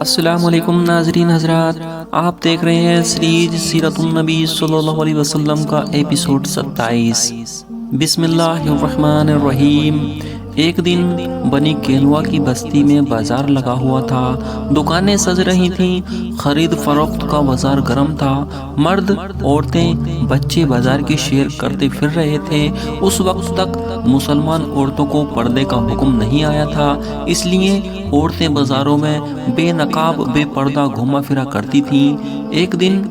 السلام علیکم ناظرین حضرات، آپ دیکھ رہے ہیں سیریز سیرت النبی صلی اللہ علیہ وسلم کا ایپیسوڈ 27۔ بسم اللہ الرحمن الرحیم۔ ایک دن بنی کینوا کی بستی میں بازار لگا ہوا تھا، دکانیں سج رہی تھیں، خرید فروخت کا بازار گرم تھا، مرد، عورتیں، بچے بازار کی سیر کرتے پھر رہے تھے۔ اس وقت تک مسلمان عورتوں کو پردے کا حکم نہیں آیا تھا، اس لیے عورتیں بازاروں میں بے نقاب بے پردہ گھوما پھرا کرتی تھیں۔ ایک دن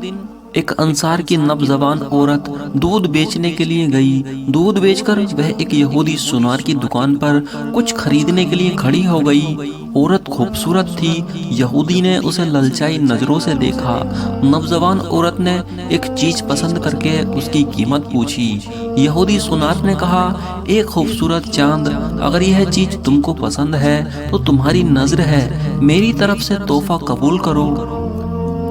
ایک انصار کی نوجوان عورت دودھ بیچنے کے لیے گئی۔ دودھ بیچ کر وہ ایک یہودی سونار کی دکان پر کچھ خریدنے کے لیے کھڑی ہو گئی۔ عورت خوبصورت تھی، یہودی نے اسے للچائی نظروں سے دیکھا۔ نوجوان عورت نے ایک چیز پسند کر کے اس کی قیمت پوچھی۔ یہودی سونار نے کہا، ایک خوبصورت چاند، اگر یہ چیز تم کو پسند ہے تو تمہاری نظر ہے، میری طرف سے تحفہ قبول کرو۔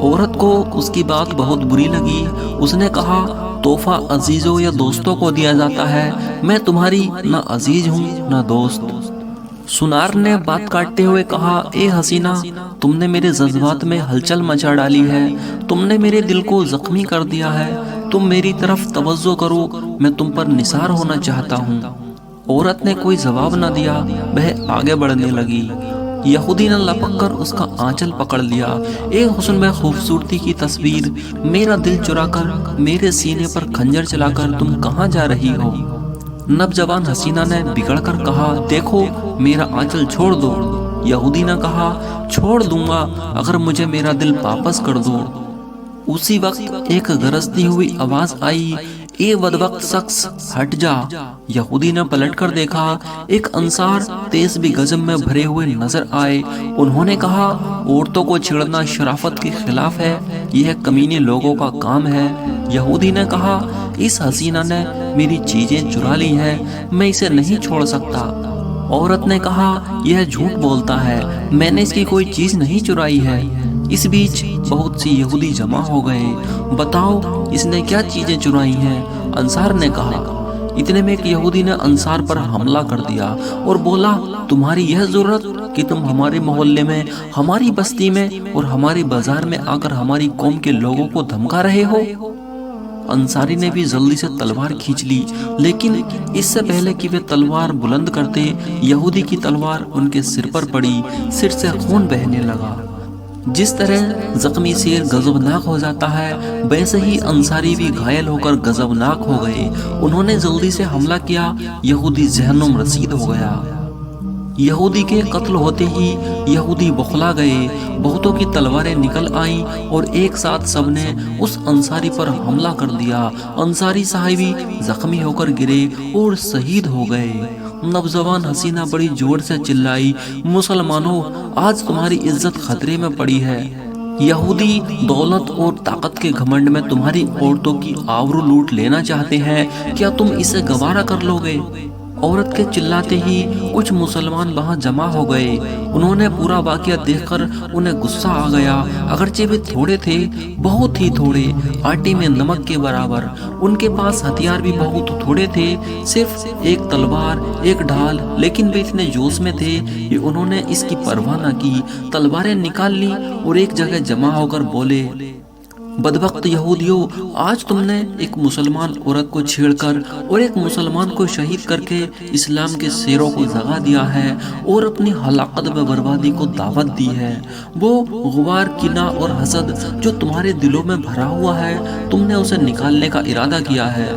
عورت کو اس کی بات بہت بری لگی۔ اس نے کہا، تحفہ عزیزوں یا دوستوں کو دیا جاتا ہے، میں تمہاری نہ عزیز ہوں نہ دوست۔ سونار نے بات کاٹتے ہوئے کہا، اے حسینہ، تم نے میرے جذبات میں ہلچل مچا ڈالی ہے، تم نے میرے دل کو زخمی کر دیا ہے، تم میری طرف توجہ کرو، میں تم پر نثار ہونا چاہتا ہوں۔ عورت نے کوئی جواب نہ دیا، وہ آگے بڑھنے لگی۔ یہودی نے لپک کر اس کا آنچل پکڑ لیا۔ ایک حسن میں خوبصورتی کی تصویر، میرا دل چرا کر میرے سینے پر خنجر چلا کر تم کہاں جا رہی ہو؟ نوجوان حسینہ نے بگڑ کر کہا، دیکھو میرا آنچل چھوڑ دو۔ یہودی نے کہا، چھوڑ دوں گا اگر مجھے میرا دل واپس کر دو۔ اسی وقت ایک گرجتی ہوئی آواز آئی، اے بدبخت شخص، ہٹ جا۔ یہودی نے پلٹ کر دیکھا، ایک انصار تیز بھی غضب میں بھرے ہوئے نظر آئے۔ انہوں نے کہا، عورتوں کو چھیڑنا شرافت کے خلاف ہے، یہ کمینے لوگوں کا کام ہے۔ یہودی نے کہا، اس حسینہ نے میری چیزیں چرا لی ہیں، میں اسے نہیں چھوڑ سکتا۔ عورت نے کہا، یہ جھوٹ بولتا ہے، میں نے اس کی کوئی چیز نہیں چرائی ہے۔ اس بیچ بہت سی یہودی جمع ہو گئے۔ بتاؤ اس نے کیا چیزیں چرائی ہیں؟ انصار نے کہا۔ اتنے میں ایک یہودی نے انصار پر حملہ کر دیا اور بولا، تمہاری یہ ضرورت کہ تم ہمارے محلے میں، ہماری بستی میں اور ہمارے بازار میں آ کر ہماری قوم کے لوگوں کو دھمکا رہے ہو؟ انصاری نے بھی جلدی سے تلوار کھینچ لی، لیکن اس سے پہلے کہ وہ تلوار بلند کرتے، یہودی کی تلوار ان کے سر پر پڑی، سر سے خون بہنے لگا۔ جس طرح زخمی سیر غضبناک ہو جاتا ہے، ویسے ہی انصاری بھی گھائل ہو کر غضبناک ہو گئے۔ انہوں نے جلدی سے حملہ کیا، یہودی جہنم رسید ہو گیا۔ یہودی کے قتل ہوتے ہی یہودی بخلا گئے، بہتوں کی تلواریں نکل آئیں اور ایک ساتھ سب نے اس انصاری پر حملہ کر دیا۔ انصاری صحابی زخمی ہو کر گرے اور شہید ہو گئے۔ نوجوان حسینہ بڑی زور سے چلائی، مسلمانوں، آج تمہاری عزت خطرے میں پڑی ہے۔ یہودی دولت اور طاقت کے گھمنڈ میں تمہاری عورتوں کی آبرو لوٹ لینا چاہتے ہیں، کیا تم اسے گوارا کر لو گے؟ عورت کے چلاتے ہی کچھ مسلمان وہاں جمع ہو گئے۔ انہوں نے پورا واقعہ دیکھ کر انہیں غصہ آ گیا، اگرچہ وہ تھوڑے تھے، بہت ہی تھوڑے، آٹے میں نمک کے برابر۔ ان کے پاس ہتھیار بھی بہت تھوڑے تھے، صرف ایک تلوار، ایک ڈھال، لیکن وہ اتنے جوش میں تھے کہ انہوں نے اس کی پرواہ نہ کی، تلواریں نکال لی اور ایک جگہ جمع ہو کر بولے، بدبخت یہودیوں، آج تم نے ایک مسلمان عورت کو چھیڑ کر اور ایک مسلمان کو شہید کر کے اسلام کے شیروں کو جگا دیا ہے اور اپنی ہلاکت و بربادی کو دعوت دی ہے۔ وہ غبار، کینہ اور حسد جو تمہارے دلوں میں بھرا ہوا ہے، تم نے اسے نکالنے کا ارادہ کیا ہے۔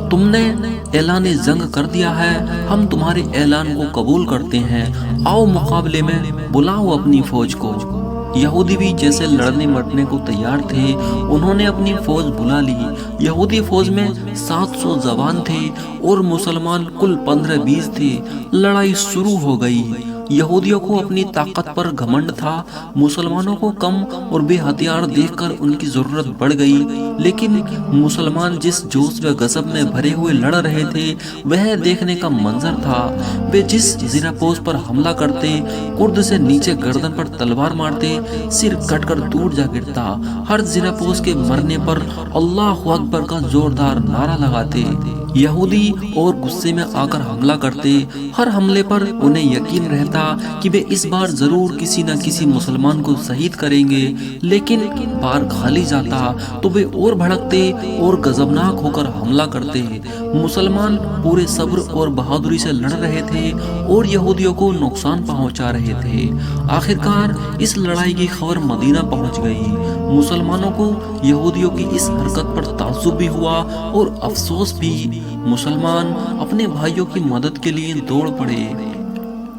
تم نے اعلان جنگ کر دیا ہے، ہم تمہارے اعلان کو قبول کرتے ہیں، آؤ مقابلے میں، بلاؤ اپنی فوج کو۔ یہودی بھی جیسے لڑنے مرنے کو تیار تھے، انہوں نے اپنی فوج بلا لی۔ یہودی فوج میں 700 جوان تھے اور مسلمان کل 15-20 تھے۔ لڑائی شروع ہو گئی۔ یہودیوں کو اپنی طاقت پر گھمنڈ تھا، مسلمانوں کو کم اور بے ہتھیار دیکھ کر ان کی ضرورت بڑھ گئی، لیکن مسلمان جس جوش و غضب میں بھرے ہوئے لڑ رہے تھے، وہ دیکھنے کا منظر تھا۔ وہ جس زیرہ پوش پر حملہ کرتے، کرد سے نیچے گردن پر تلوار مارتے، سر کٹ کر دور جا گرتا، ہر زیرہ پوش کے مرنے پر اللہ اکبر کا زوردار نعرہ لگاتے۔ یہودی اور غصے میں آ کر حملہ کرتے۔ ہر حملے پر انہیں یقین رہتا کہ وہ اس بار ضرور کسی نہ کسی مسلمان کو شہید کریں گے، لیکن بار خالی جاتا تو وہ اور بھڑکتے اور غضبناک ہو کر حملہ کرتے۔ مسلمان پورے صبر اور بہادری سے لڑ رہے تھے اور یہودیوں کو نقصان پہنچا رہے تھے۔ آخرکار اس لڑائی کی خبر مدینہ پہنچ گئی۔ مسلمانوں کو یہودیوں کی اس حرکت پر تعجب بھی ہوا اور افسوس بھی۔ مسلمان اپنے بھائیوں کی مدد کے لیے دوڑ پڑے۔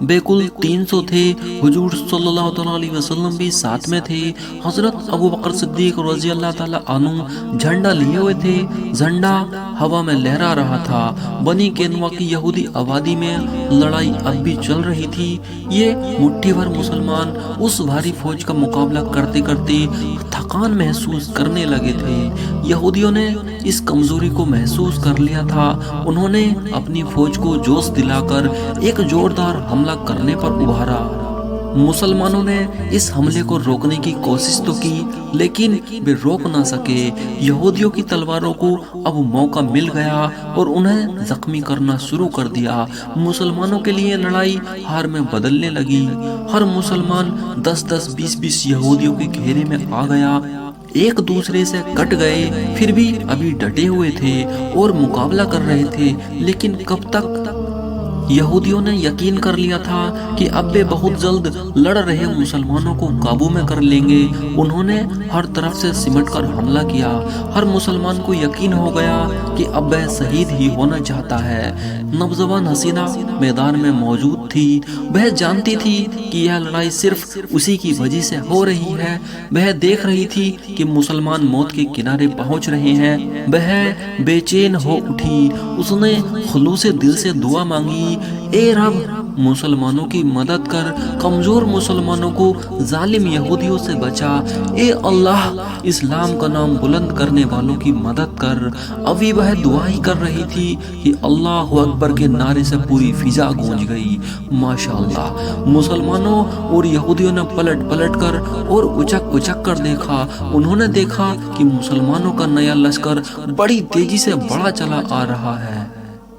بالکل 300 تھے۔ حضور صلی اللہ تعالیٰ علیہ وسلم بھی ساتھ میں تھے۔ حضرت ابو بکر صدیق رضی اللہ تعالیٰ عنہ جھنڈا لیے ہوئے تھے۔ جھنڈا ہوا میں لہرا رہا تھا۔ بنی قینوہ کی یہودی آبادی میں لڑائی اب بھی چل رہی تھی۔ یہ مٹھی بھر مسلمان اس بھاری فوج کا مقابلہ کرتے کرتے تھکان محسوس کرنے لگے تھے۔ یہودیوں نے اس کمزوری کو محسوس کر لیا تھا۔ انہوں نے اپنی فوج کو جوش دلا کر ایک زوردار حملہ کرنے پر ابھارا۔ مسلمانوں نے اس حملے کو روکنے کی کوشش تو کی، لیکن وہ روک نہ سکے۔ یہودیوں کی تلواروں کو اب موقع مل گیا اور انہیں زخمی کرنا شروع کر دیا۔ مسلمانوں کے لیے لڑائی ہار میں بدلنے لگی۔ ہر مسلمان 10-10 20-20 یہودیوں کے گھیرے میں آ گیا۔ ایک دوسرے سے کٹ گئے، پھر بھی ابھی ڈٹے ہوئے تھے اور مقابلہ کر رہے تھے۔ لیکن کب تک؟ یہودیوں نے یقین کر لیا تھا کہ اب وہ بہت جلد لڑ رہے مسلمانوں کو قابو میں کر لیں گے۔ انہوں نے ہر طرف سے سمٹ کر حملہ کیا۔ ہر مسلمان کو یقین ہو گیا کہ اب وہ شہید ہی ہونا چاہتا ہے۔ نوجوان حسینہ میدان میں موجود تھی۔ وہ جانتی تھی کہ یہ لڑائی صرف اسی کی وجہ سے ہو رہی ہے۔ وہ دیکھ رہی تھی کہ مسلمان موت کے کنارے پہنچ رہے ہیں۔ وہ بے چین ہو اٹھی۔ اس نے خلوص دل سے دعا مانگی، اے رب مسلمانوں کی مدد کر، کمزور مسلمانوں کو ظالم یہودیوں سے بچا۔ اے اللہ اسلام کا نام بلند کرنے والوں کی مدد کر۔ ابھی وہ دعا ہی کر رہی تھی کہ اللہ اکبر کے نعرے سے پوری فضا گونج گئی۔ ماشاءاللہ مسلمانوں اور یہودیوں نے پلٹ پلٹ کر اور اچک اچک کر دیکھا۔ انہوں نے دیکھا کہ مسلمانوں کا نیا لشکر بڑی تیزی سے بڑا چلا آ رہا ہے۔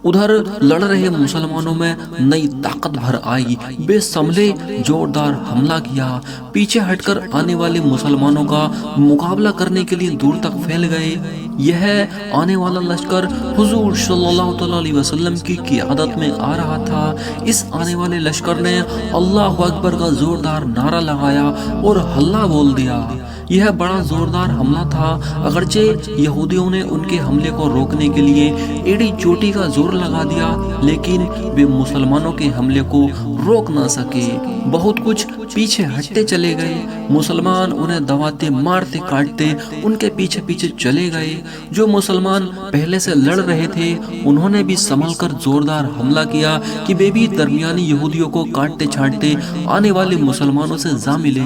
ادھر لڑ رہے مسلمانوں میں نئی طاقت بھر آئی۔ بے سنبھلے زوردار حملہ کیا۔ پیچھے ہٹ کر آنے والے مسلمانوں کا مقابلہ کرنے کے لیے دور تک پھیل گئے۔ یہ آنے والا لشکر حضور صلی اللہ علیہ وسلم کی قیادت میں آ رہا تھا۔ اس آنے والے لشکر نے اللہ اکبر کا زوردار نعرہ لگایا اور ہلا بول دیا۔ یہ بڑا زوردار حملہ تھا۔ اگرچہ یہودیوں نے ان کے حملے کو روکنے کے لیے ایڑی چوٹی کا زور لگا دیا، لیکن وہ مسلمانوں کے حملے کو روک نہ سکے۔ بہت کچھ پیچھے ہٹتے چلے گئے۔ مسلمان انہیں دباتے مارتے کاٹتے ان کے پیچھے پیچھے چلے گئے۔ جو مسلمان پہلے سے لڑ رہے تھے انہوں نے بھی سنبھل کر زوردار حملہ کیا کہ وہ بھی درمیانی یہودیوں کو کاٹتے چھانٹتے آنے والے مسلمانوں سے جا ملے۔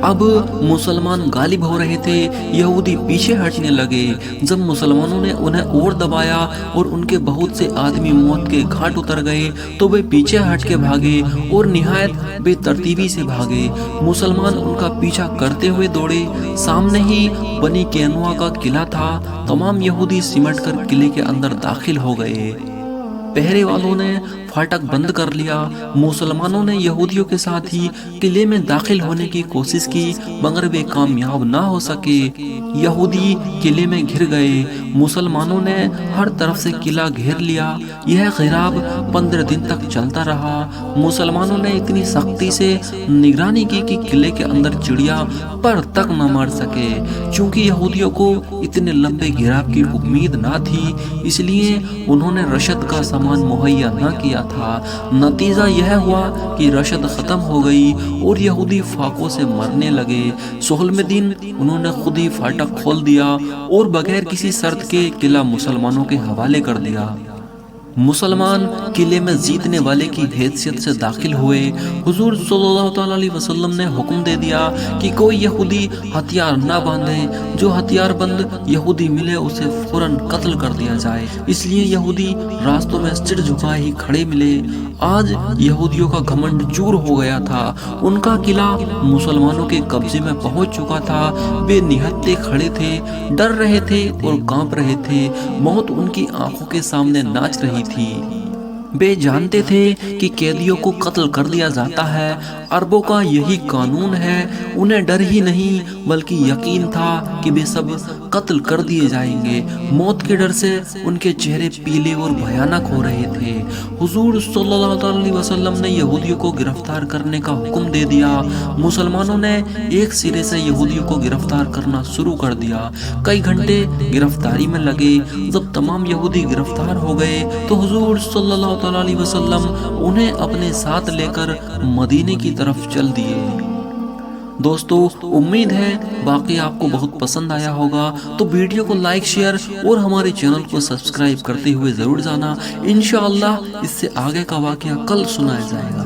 اب مسلمان غالب ہو رہے تھے، یہودی پیچھے ہٹنے لگے۔ جب مسلمانوں نے انہیں اور دبایا اور ان کے بہت سے آدمی موت کے گھاٹ اتر گئے تو وہ پیچھے ہٹ کے بھاگے اور نہایت بے ترتیبی سے بھاگے۔ مسلمان ان کا پیچھا کرتے ہوئے دوڑے۔ سامنے ہی بنی قینوہ کا قلعہ تھا۔ تمام یہودی سمٹ کر قلعے کے اندر داخل ہو گئے۔ پہرے والوں نے فاٹک بند کر لیا۔ مسلمانوں نے یہودیوں کے ساتھ ہی قلعے میں داخل ہونے کی کوشش کی مگر وہ کامیاب نہ ہو سکے۔ یہودی قلعے میں گھر گئے۔ مسلمانوں نے ہر طرف سے قلعہ گھیر لیا۔ یہ غیراب 15 دن تک چلتا رہا۔ مسلمانوں نے اتنی سختی سے نگرانی کی کہ قلعے کے اندر چڑیا پر تک نہ مار سکے۔ چونکہ یہودیوں کو اتنے لمبے گھیراو کی امید نہ تھی، اس لیے انہوں نے رشد کا سامان مہیا نہ کیا تھا۔ نتیجہ یہ ہوا کہ رشد ختم ہو گئی اور یہودی فاقوں سے مرنے لگے۔ 16ویں دن انہوں نے خود ہی فاٹک کھول دیا اور بغیر کسی شرط کے قلعہ مسلمانوں کے حوالے کر دیا۔ مسلمان قلعے میں جیتنے والے کی حیثیت سے داخل ہوئے۔ حضور صلی اللہ تعالیٰ علیہ وسلم نے حکم دے دیا کہ کوئی یہودی ہتھیار نہ باندھے، جو ہتھیار بند یہودی ملے اسے فوراً قتل کر دیا جائے۔ اس لیے یہودی راستوں میں سر جھکائے ہی کھڑے ملے۔ آج یہودیوں کا گھمنڈ چور ہو گیا تھا، ان کا قلعہ مسلمانوں کے قبضے میں پہنچ چکا تھا۔ بے نہتے کھڑے تھے، ڈر رہے تھے اور کانپ رہے تھے، موت ان کی آنکھوں کے سامنے ناچ رہی تھی۔ بے جانتے تھے کہ قیدیوں کو قتل کر دیا جاتا ہے، عربوں کا یہی قانون ہے۔ انہیں ڈر ہی نہیں بلکہ یقین تھا کہ بے سب قتل کر دیے جائیں گے۔ موت کے ڈر سے ان کے چہرے پیلے اور بھیانک ہو رہے تھے۔ حضور صلی اللہ علیہ وسلم نے یہودیوں کو گرفتار کرنے کا حکم دے دیا۔ مسلمانوں نے ایک سرے سے یہودیوں کو گرفتار کرنا شروع کر دیا۔ کئی گھنٹے گرفتاری میں لگے۔ جب تمام یہودی گرفتار ہو گئے تو حضور صلی اللہ علیہ وسلم انہیں اپنے ساتھ لے کر مدینے کی طرف چل دیے۔ دوستو، امید ہے باقی آپ کو بہت پسند آیا ہوگا، تو ویڈیو کو لائک، شیئر اور ہمارے چینل کو سبسکرائب کرتے ہوئے ضرور جانا۔ انشاءاللہ اس سے آگے کا واقعہ کل سنایا جائے گا۔